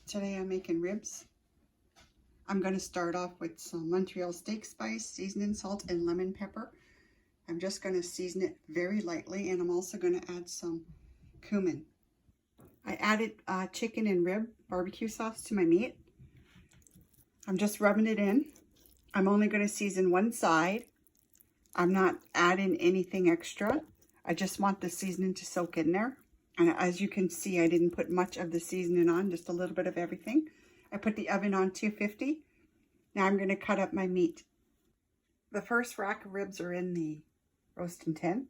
Today I'm making ribs. I'm going to start off with some Montreal steak spice, seasoning salt, and lemon pepper. I'm just going to season it very lightly, and I'm also going to add some cumin. I added chicken and rib barbecue sauce to my meat. I'm just rubbing it in. I'm only going to season one side. I'm not adding anything extra. I just want the seasoning to soak in there. And as you can see, I didn't put much of the seasoning on, just a little bit of everything. I put the oven on 250. Now I'm going to cut up my meat. The first rack of ribs are in the roasting tin.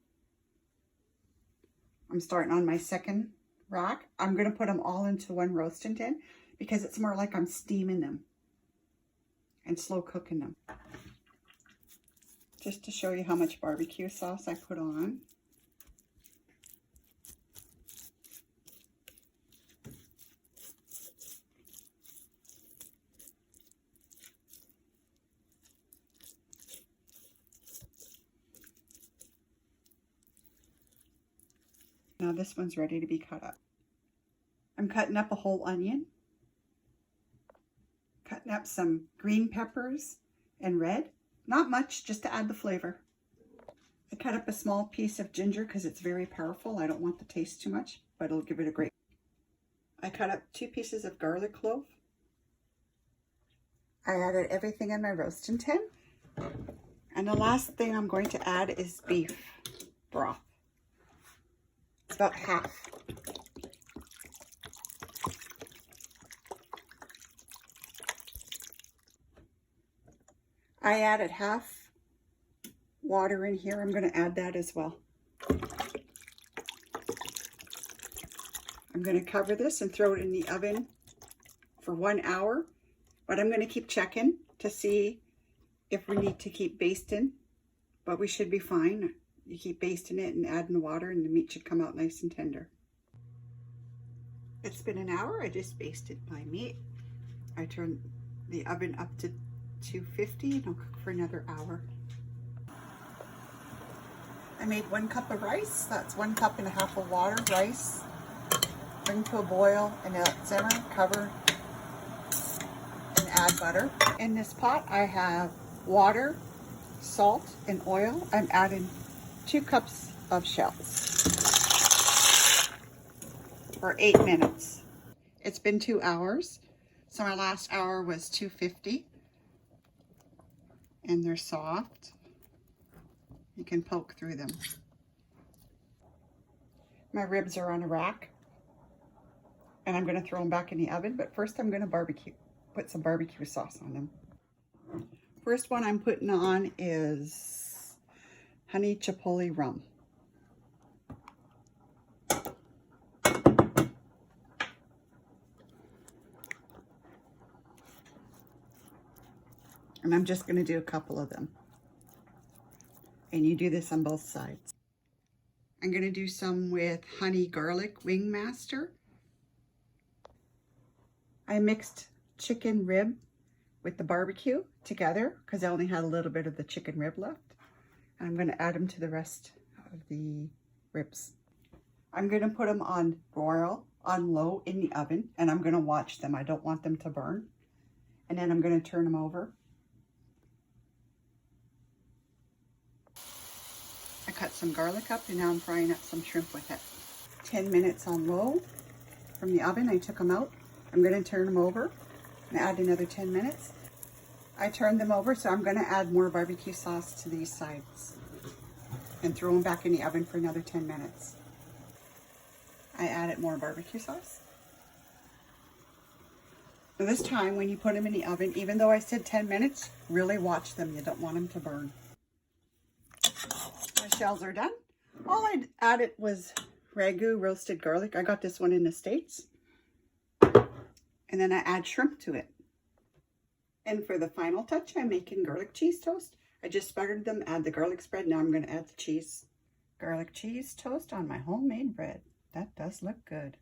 I'm starting on my second rack. I'm going to put them all into one roasting tin because it's more like I'm steaming them and slow cooking them. Just to show you how much barbecue sauce I put on. Now this one's ready to be cut up. I'm cutting up a whole onion, cutting up some green peppers and red. Not much, just to add the flavor. I cut up a small piece of ginger because it's very powerful. I don't want the taste too much, but it'll give it a great. I cut up 2 pieces of garlic clove. I added everything in my roasting tin. And the last thing I'm going to add is beef broth. It's about half. I added half water in here. I'm going to add that as well. I'm going to cover this and throw it in the oven for 1 hour, but I'm going to keep checking to see if we need to keep basting, but we should be fine. You keep basting it and adding the water and the meat should come out nice and tender. It's been an hour. I just basted my meat. I turned the oven up to 250 and I'll cook for another hour. I made 1 cup of rice. That's 1.5 cups of water, rice. Bring to a boil and let simmer, cover, and add butter. In this pot I have water, salt, and oil. I'm adding 2 cups of shells for 8 minutes. It's been 2 hours. So my last hour was 250. And they're soft. You can poke through them. My ribs are on a rack. And I'm going to throw them back in the oven. But first I'm going to put some barbecue sauce on them. First one I'm putting on is honey chipotle rum. And I'm just going to do a couple of them. And you do this on both sides. I'm going to do some with honey garlic wing master. I mixed chicken rib with the barbecue together because I only had a little bit of the chicken rib left. And I'm going to add them to the rest of the ribs. I'm going to put them on broil, on low in the oven, and I'm going to watch them. I don't want them to burn. And then I'm going to turn them over. I cut some garlic up and now I'm frying up some shrimp with it. 10 minutes on low from the oven. I took them out. I'm going to turn them over and add another 10 minutes. I turned them over, so I'm going to add more barbecue sauce to these sides and throw them back in the oven for another 10 minutes. I added more barbecue sauce. So this time when you put them in the oven, even though I said 10 minutes, really watch them. You don't want them to burn. My shells are done. All I added was ragu roasted garlic. I got this one in the States. And then I add shrimp to it. And for the final touch, I'm making garlic cheese toast. I just buttered them, add the garlic spread. Now I'm going to add the cheese. Garlic cheese toast on my homemade bread. That does look good.